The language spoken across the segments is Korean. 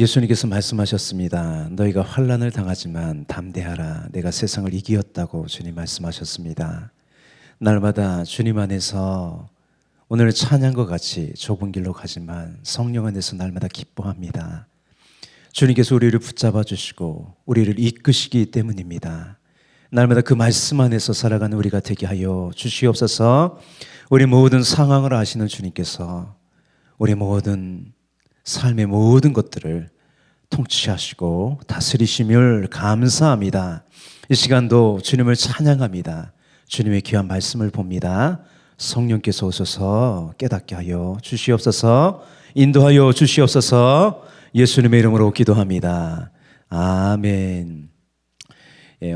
예수님께서 말씀하셨습니다. 너희가 환난을 당하지만 담대하라. 내가 세상을 이기었다고 주님 말씀하셨습니다. 날마다 주님 안에서 오늘 찬양과 같이 좁은 길로 가지만 성령 안에서 날마다 기뻐합니다. 주님께서 우리를 붙잡아 주시고 우리를 이끄시기 때문입니다. 날마다 그 말씀 안에서 살아가는 우리가 되게 하여 주시옵소서. 우리 모든 상황을 아시는 주님께서 우리 모든 삶의 모든 것들을 통치하시고 다스리심을 감사합니다. 이 시간도 주님을 찬양합니다. 주님의 귀한 말씀을 봅니다. 성령께서 오셔서 깨닫게 하여 주시옵소서. 인도하여 주시옵소서. 예수님의 이름으로 기도합니다. 아멘.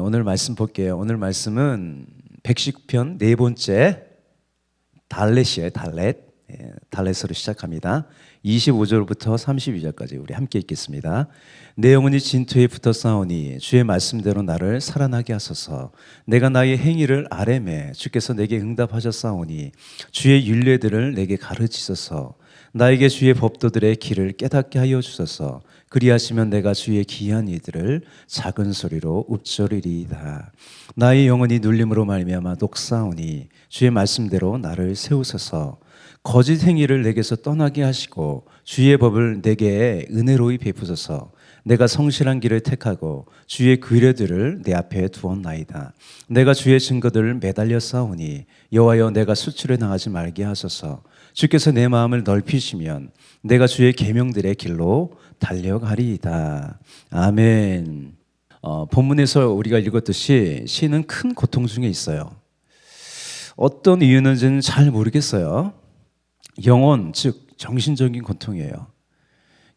오늘 말씀 볼게요. 오늘 말씀은 110편 네 번째 달렛이에요. 달렛으로 시작합니다. 25절부터 32절까지 우리 함께 읽겠습니다. 내 영혼이 진토에 붙어 싸우니 주의 말씀대로 나를 살아나게 하소서. 내가 나의 행위를 아뢰매 주께서 내게 응답하셨사오니 주의 율례들을 내게 가르치소서. 나에게 주의 법도들의 길을 깨닫게 하여 주소서. 그리하시면 내가 주의 기이한 이들을 작은 소리로 읊조리리이다. 나의 영혼이 눌림으로 말미암아 녹사오니 주의 말씀대로 나를 세우소서. 거짓 행위를 내게서 떠나게 하시고 주의 법을 내게 은혜로이 베푸소서. 내가 성실한 길을 택하고 주의 규례들을 내 앞에 두었나이다. 내가 주의 증거들을 매달려 싸우니 여호와여 내가 수치를 당하지 말게 하소서. 주께서 내 마음을 넓히시면 내가 주의 계명들의 길로 달려가리이다. 아멘. 본문에서 우리가 읽었듯이 시는 큰 고통 중에 있어요. 어떤 이유는지는 잘 모르겠어요. 영혼, 즉 정신적인 고통이에요.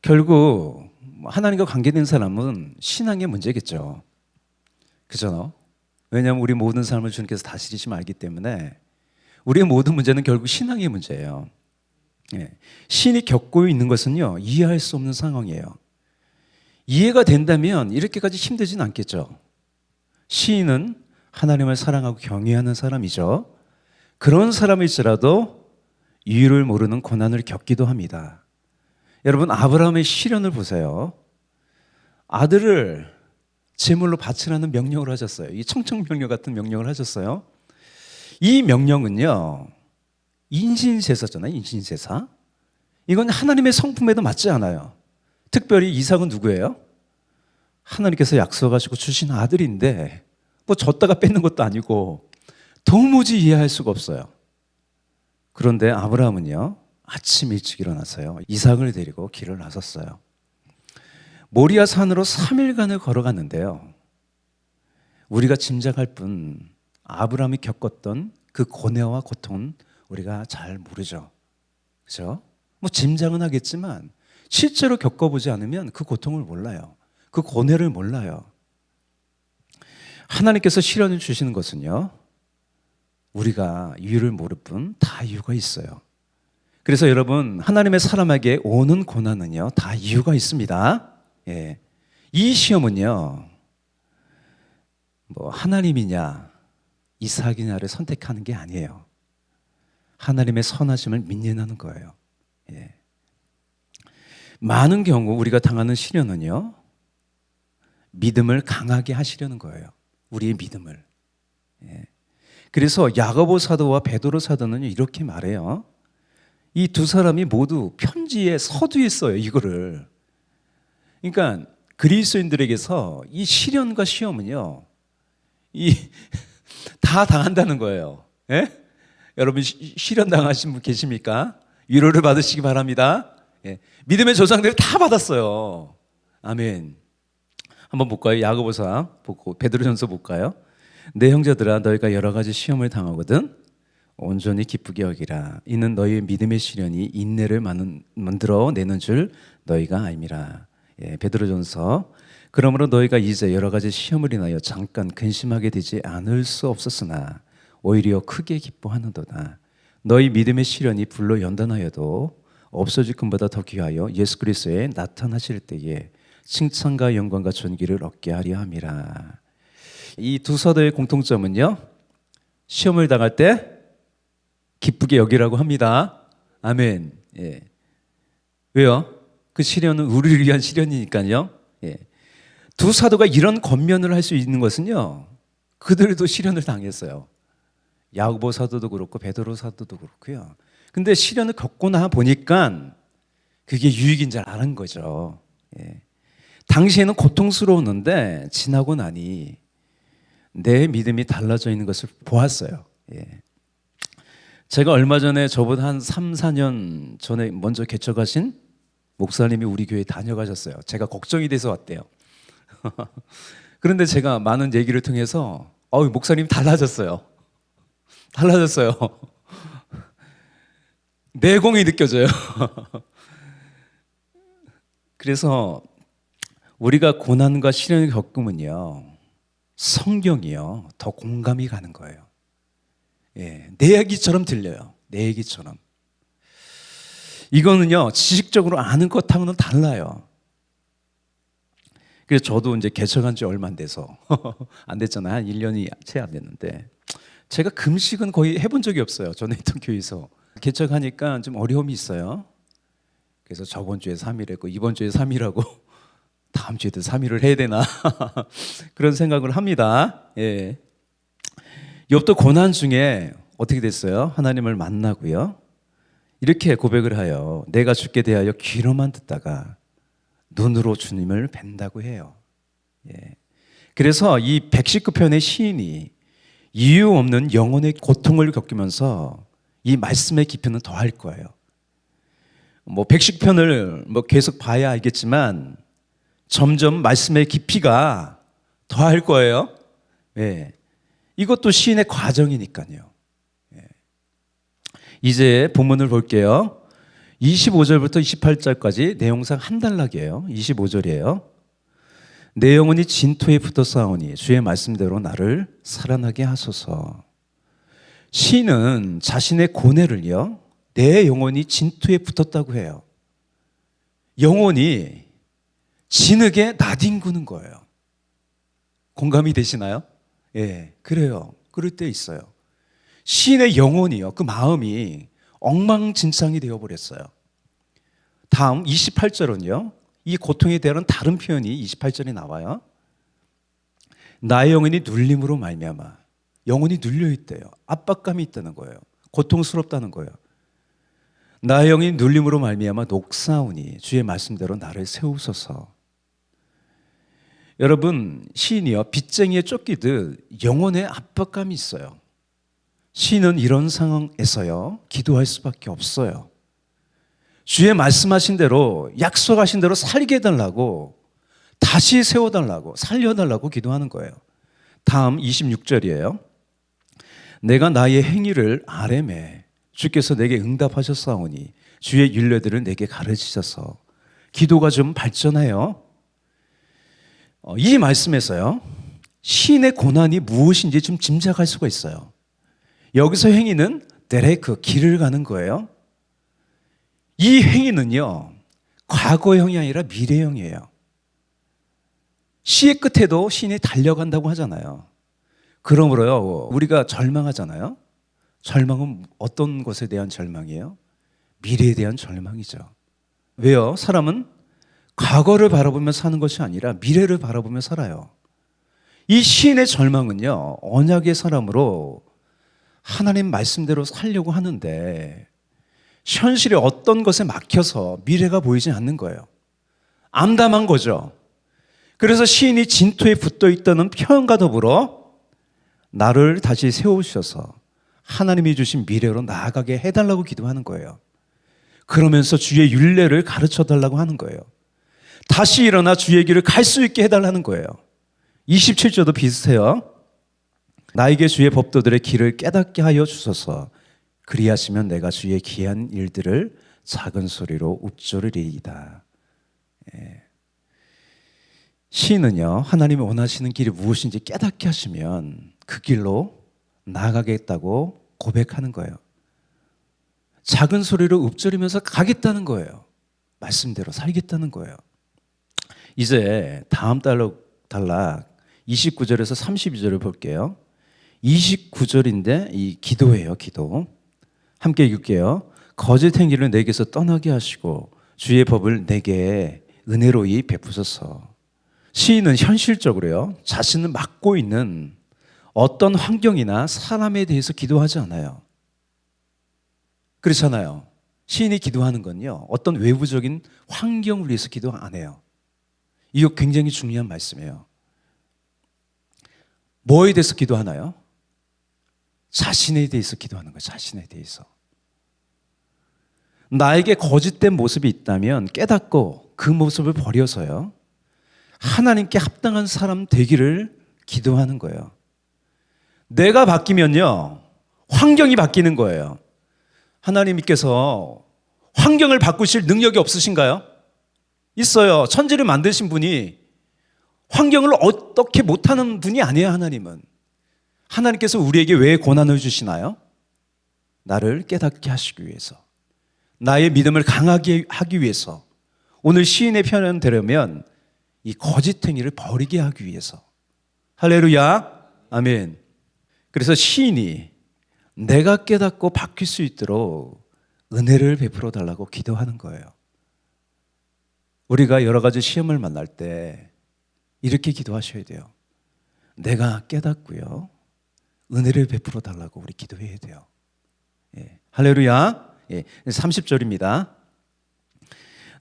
결국 하나님과 관계된 사람은 신앙의 문제겠죠. 그죠? 왜냐하면 우리 모든 삶을 주님께서 다스리시면 알기 때문에 우리의 모든 문제는 결국 신앙의 문제예요. 신이 겪고 있는 것은요, 이해할 수 없는 상황이에요. 이해가 된다면 이렇게까지 힘들진 않겠죠. 시인은 하나님을 사랑하고 경외하는 사람이죠. 그런 사람일지라도 이유를 모르는 고난을 겪기도 합니다. 여러분, 아브라함의 시련을 보세요. 아들을 제물로 바치라는 명령을 하셨어요. 이 청청명령 같은 명령을 하셨어요. 이 명령은요, 인신제사잖아요. 인신제사. 이건 하나님의 성품에도 맞지 않아요. 특별히 이삭은 누구예요? 하나님께서 약속하시고 주신 아들인데 뭐 줬다가 뺏는 것도 아니고 도무지 이해할 수가 없어요. 그런데 아브라함은요, 아침 일찍 일어나서요, 이삭을 데리고 길을 나섰어요. 모리아 산으로 3일간을 걸어갔는데요, 우리가 짐작할 뿐 아브라함이 겪었던 그 고뇌와 고통은 우리가 잘 모르죠. 그죠? 뭐 짐작은 하겠지만 실제로 겪어보지 않으면 그 고통을 몰라요. 그 고뇌를 몰라요. 하나님께서 시련을 주시는 것은요, 우리가 이유를 모를 뿐 다 이유가 있어요. 그래서 여러분, 하나님의 사람에게 오는 고난은요, 다 이유가 있습니다. 이 시험은요, 뭐 하나님이냐 이삭이냐를 선택하는 게 아니에요. 하나님의 선하심을 믿는 거예요. 많은 경우 우리가 당하는 시련은요, 믿음을 강하게 하시려는 거예요. 우리의 믿음을. 그래서 야고보 사도와 베드로 사도는 이렇게 말해요. 이 두 사람이 모두 편지에 서두에 써요, 이거를. 그러니까 그리스도인들에게서 이 시련과 시험은요, 다 당한다는 거예요. 여러분, 시련 당하신 분 계십니까? 위로를 받으시기 바랍니다. 믿음의 조상들이 다 받았어요. 아멘. 한번 볼까요? 야고보서 보고 베드로전서 볼까요? 내 형제들아, 너희가 여러 가지 시험을 당하거든 온전히 기쁘게 여기라. 이는 너희의 믿음의 시련이 인내를 만들어 내는 줄 너희가 알미라. 베드로전서. 그러므로 너희가 이제 여러 가지 시험을 인하여 잠깐 근심하게 되지 않을 수 없었으나 오히려 크게 기뻐하는도다. 너희 믿음의 시련이 불로 연단하여도 없어질 것보다 더 귀하여 예수 그리스도에 나타나실 때에 칭찬과 영광과 존귀를 얻게 하려 함이라. 이 두 사도의 공통점은요, 시험을 당할 때 기쁘게 여기라고 합니다. 아멘. 왜요? 그 시련은 우리를 위한 시련이니까요. 예. 두 사도가 이런 권면을 할 수 있는 것은요, 그들도 시련을 당했어요. 야고보 사도도 그렇고 베드로 사도도 그렇고요. 근데 시련을 겪고 나 보니까 그게 유익인 줄 아는 거죠. 예. 당시에는 고통스러웠는데 지나고 나니 내 믿음이 달라져 있는 것을 보았어요. 예. 제가 얼마 전에 저보다 한 3, 4년 전에 먼저 개척하신 목사님이 우리 교회에 다녀가셨어요. 제가 걱정이 돼서 왔대요. 그런데 제가 많은 얘기를 통해서 목사님 달라졌어요. 달라졌어요. 내공이 느껴져요. 그래서 우리가 고난과 시련을 겪으면요, 성경이요 더 공감이 가는 거예요. 예, 내 얘기처럼 들려요. 내 얘기처럼. 이거는요 지식적으로 아는 것하고는 달라요. 그래서 저도 이제 개척한 지 얼마 안 돼서 안 됐잖아요. 한 1년이 채 안 됐는데 제가 금식은 거의 해본 적이 없어요. 전에 있던 교회에서. 개척하니까 좀 어려움이 있어요. 그래서 저번 주에 3일 했고 이번 주에 3일 하고 다음 주에도 3일을 해야 되나 그런 생각을 합니다. 예. 욥도 고난 중에 어떻게 됐어요? 하나님을 만나고요. 이렇게 고백을 하여 내가 주께 대하여 귀로만 듣다가 눈으로 주님을 뵌다고 해요. 예. 그래서 이 119편의 시인이 이유 없는 영혼의 고통을 겪으면서 이 말씀의 깊이는 더할 거예요. 119편을 계속 봐야 알겠지만 점점 말씀의 깊이가 더할 거예요. 예. 이것도 시인의 과정이니까요. 예. 이제 본문을 볼게요. 25절부터 28절까지 내용상 한 단락이에요. 25절이에요. 내 영혼이 진토에 붙어 싸우니 주의 말씀대로 나를 살아나게 하소서. 시인은 자신의 고뇌를요, 내 영혼이 진토에 붙었다고 해요. 영혼이 진흙에 나뒹구는 거예요. 공감이 되시나요? 예, 그래요. 그럴 때 있어요. 시인의 영혼이요, 그 마음이 엉망진창이 되어버렸어요. 다음 28절은요, 이 고통에 대한 다른 표현이 28절에 나와요. 나의 영혼이 눌림으로 말미암아. 영혼이 눌려있대요. 압박감이 있다는 거예요. 고통스럽다는 거예요. 나의 영이 눌림으로 말미암아 녹사오니 주의 말씀대로 나를 세우소서. 여러분, 시인이요 빚쟁이에 쫓기듯 영혼에 압박감이 있어요. 시인은 이런 상황에서요 기도할 수밖에 없어요. 주의 말씀하신 대로, 약속하신 대로 살게 해달라고, 다시 세워달라고, 살려달라고 기도하는 거예요. 다음 26절이에요. 내가 나의 행위를 아뢰매 주께서 내게 응답하셨사오니 주의 율례들을 내게 가르치셔서. 기도가 좀 발전해요. 이 말씀에서요 시인의 고난이 무엇인지 좀 짐작할 수가 있어요. 여기서 행위는 데레크, 길을 가는 거예요. 이 행위는요 과거형이 아니라 미래형이에요. 시의 끝에도 시인이 달려간다고 하잖아요. 그러므로요 우리가 절망하잖아요. 절망은 어떤 것에 대한 절망이에요? 미래에 대한 절망이죠. 왜요? 사람은 과거를 바라보며 사는 것이 아니라 미래를 바라보며 살아요. 이 시인의 절망은요 언약의 사람으로 하나님 말씀대로 살려고 하는데 현실이 어떤 것에 막혀서 미래가 보이지 않는 거예요. 암담한 거죠. 그래서 시인이 진토에 붙어 있다는 표현과 더불어 나를 다시 세우셔서 하나님이 주신 미래로 나아가게 해달라고 기도하는 거예요. 그러면서 주의 율례를 가르쳐달라고 하는 거예요. 다시 일어나 주의 길을 갈 수 있게 해달라는 거예요. 27절도 비슷해요. 나에게 주의 법도들의 길을 깨닫게 하여 주소서. 그리하시면 내가 주의 기한 일들을 작은 소리로 읊조리리이다. 예. 시인은요 하나님이 원하시는 길이 무엇인지 깨닫게 하시면 그 길로 나아가겠다고 고백하는 거예요. 작은 소리로 읊조리면서 가겠다는 거예요. 말씀대로 살겠다는 거예요. 이제 다음 단락 29절에서 32절을 볼게요. 29절인데 이 기도예요. 기도 함께 읽을게요. 거짓 행위를 내게서 떠나게 하시고 주의 법을 내게 은혜로이 베푸소서. 시인은 현실적으로요, 자신을 맡고 있는 어떤 환경이나 사람에 대해서 기도하지 않아요. 그렇잖아요. 시인이 기도하는 건요, 어떤 외부적인 환경을 위해서 기도 안 해요. 이거 굉장히 중요한 말씀이에요. 뭐에 대해서 기도하나요? 자신에 대해서 기도하는 거예요. 자신에 대해서. 나에게 거짓된 모습이 있다면 깨닫고 그 모습을 버려서요, 하나님께 합당한 사람 되기를 기도하는 거예요. 내가 바뀌면요, 환경이 바뀌는 거예요. 하나님께서 환경을 바꾸실 능력이 없으신가요? 있어요. 천지를 만드신 분이 환경을 어떻게 못하는 분이 아니에요. 하나님은. 하나님께서 우리에게 왜 고난을 주시나요? 나를 깨닫게 하시기 위해서, 나의 믿음을 강하게 하기 위해서, 오늘 시인의 표현대로면 이 거짓행위를 버리게 하기 위해서. 할렐루야, 아멘. 그래서 시인이 내가 깨닫고 바뀔 수 있도록 은혜를 베풀어 달라고 기도하는 거예요. 우리가 여러 가지 시험을 만날 때 이렇게 기도하셔야 돼요. 내가 깨닫고요, 은혜를 베풀어 달라고 우리 기도해야 돼요. 예. 할렐루야. 예. 30절입니다.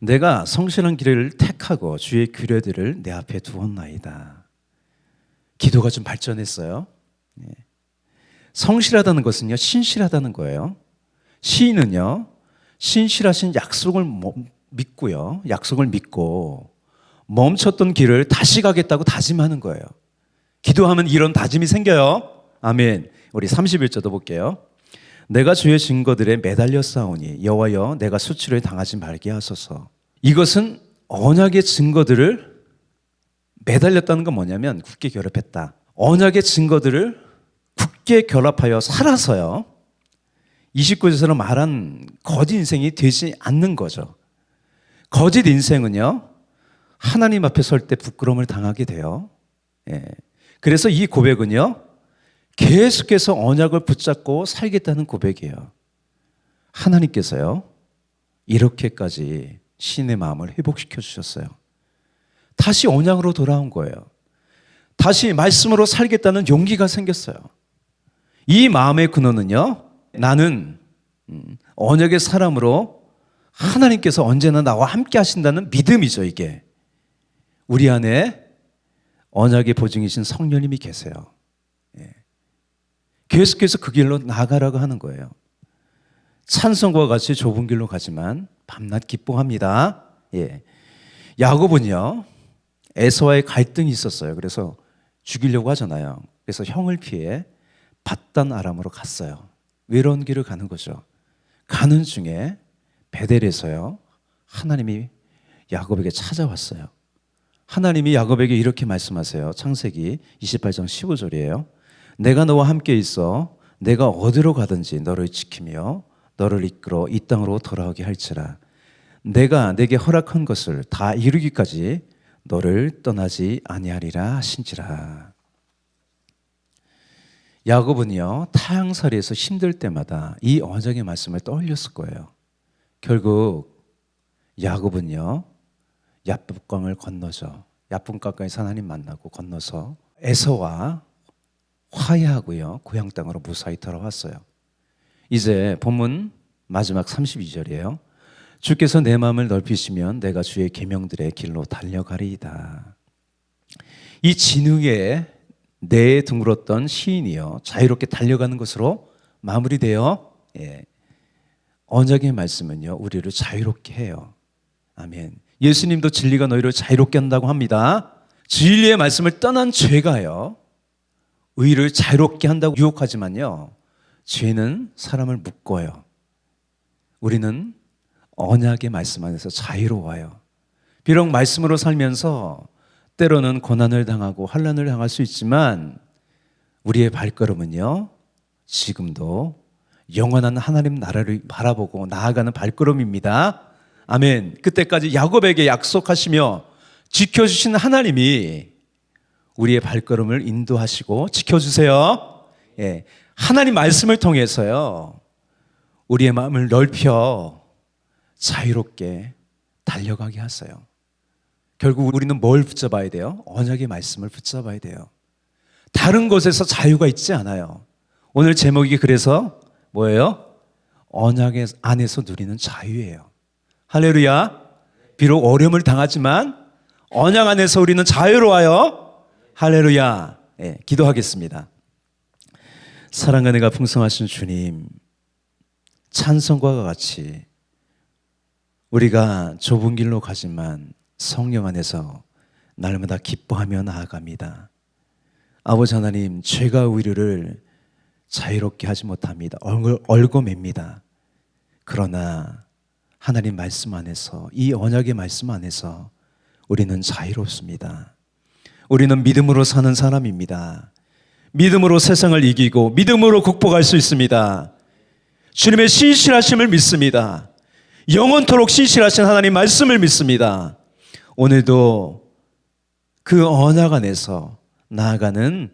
내가 성실한 길을 택하고 주의 규례들을 내 앞에 두었나이다. 기도가 좀 발전했어요. 예. 성실하다는 것은요, 신실하다는 거예요. 시인은요, 신실하신 약속을 믿고요, 약속을 믿고 멈췄던 길을 다시 가겠다고 다짐하는 거예요. 기도하면 이런 다짐이 생겨요. 아멘. 우리 31절도 볼게요. 내가 주의 증거들에 매달려 싸우니 여호와여 내가 수치를 당하지 말게 하소서. 이것은 언약의 증거들을 매달렸다는 건 뭐냐면 굳게 결합했다. 언약의 증거들을 굳게 결합하여 살아서요, 29절에서 말한 거짓 인생이 되지 않는 거죠. 거짓 인생은요, 하나님 앞에 설 때 부끄러움을 당하게 돼요. 예. 그래서 이 고백은요, 계속해서 언약을 붙잡고 살겠다는 고백이에요. 하나님께서요, 이렇게까지 시인의 마음을 회복시켜 주셨어요. 다시 언약으로 돌아온 거예요. 다시 말씀으로 살겠다는 용기가 생겼어요. 이 마음의 근원은요, 나는 언약의 사람으로 하나님께서 언제나 나와 함께 하신다는 믿음이죠. 이게 우리 안에 언약의 보증이신 성령님이 계세요. 예. 계속해서 그 길로 나아가라고 하는 거예요. 찬송과 같이 좁은 길로 가지만 밤낮 기뻐합니다. 예. 야곱은요, 에서와의 갈등이 있었어요. 그래서 죽이려고 하잖아요. 그래서 형을 피해 밧단 아람으로 갔어요. 외로운 길을 가는 거죠. 가는 중에 베델에서요, 하나님이 야곱에게 찾아왔어요. 하나님이 야곱에게 이렇게 말씀하세요. 창세기 28장 15절이에요. 내가 너와 함께 있어 내가 어디로 가든지 너를 지키며 너를 이끌어 이 땅으로 돌아오게 할지라. 내가 내게 허락한 것을 다 이루기까지 너를 떠나지 아니하리라 하신지라. 야곱은요, 타향살이에서 힘들 때마다 이 언약의 말씀을 떠올렸을 거예요. 결국 야곱은요, 야복강을 건너서 야복강에서 하나님 만나고 건너서 에서와 화해하고요, 고향 땅으로 무사히 돌아왔어요. 이제 본문 마지막 32절이에요. 주께서 내 마음을 넓히시면 내가 주의 계명들의 길로 달려가리이다. 이 진흙에 내에 둥글었던 시인이요, 자유롭게 달려가는 것으로 마무리돼요. 예. 언약의 말씀은요, 우리를 자유롭게 해요. 아멘. 예수님도 진리가 너희를 자유롭게 한다고 합니다. 진리의 말씀을 떠난 죄가요, 의를 자유롭게 한다고 유혹하지만요, 죄는 사람을 묶어요. 우리는 언약의 말씀 안에서 자유로워요. 비록 말씀으로 살면서 때로는 고난을 당하고 환난을 당할 수 있지만 우리의 발걸음은요, 지금도 영원한 하나님 나라를 바라보고 나아가는 발걸음입니다. 아멘. 그때까지 야곱에게 약속하시며 지켜주시는 하나님이 우리의 발걸음을 인도하시고 지켜주세요. 예. 하나님 말씀을 통해서요, 우리의 마음을 넓혀 자유롭게 달려가게 하세요. 결국 우리는 뭘 붙잡아야 돼요? 언약의 말씀을 붙잡아야 돼요. 다른 곳에서 자유가 있지 않아요. 오늘 제목이 그래서 뭐예요? 언약의 안에서 누리는 자유예요. 할렐루야. 비록 어려움을 당하지만 언약 안에서 우리는 자유로워요. 할렐루야. 네, 기도하겠습니다. 사랑과 은혜가 풍성하신 주님, 찬송과 같이 우리가 좁은 길로 가지만 성령 안에서 날마다 기뻐하며 나아갑니다. 아버지 하나님, 죄가 우리를 자유롭게 하지 못합니다. 얽어맵니다. 그러나 하나님 말씀 안에서, 이 언약의 말씀 안에서 우리는 자유롭습니다. 우리는 믿음으로 사는 사람입니다. 믿음으로 세상을 이기고 믿음으로 극복할 수 있습니다. 주님의 신실하심을 믿습니다. 영원토록 신실하신 하나님 말씀을 믿습니다. 오늘도 그 언약 안에서 나아가는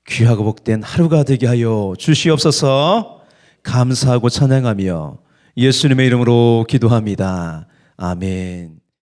귀하고 복된 하루가 되게 하여 주시옵소서. 감사하고 찬양하며 예수님의 이름으로 기도합니다. 아멘.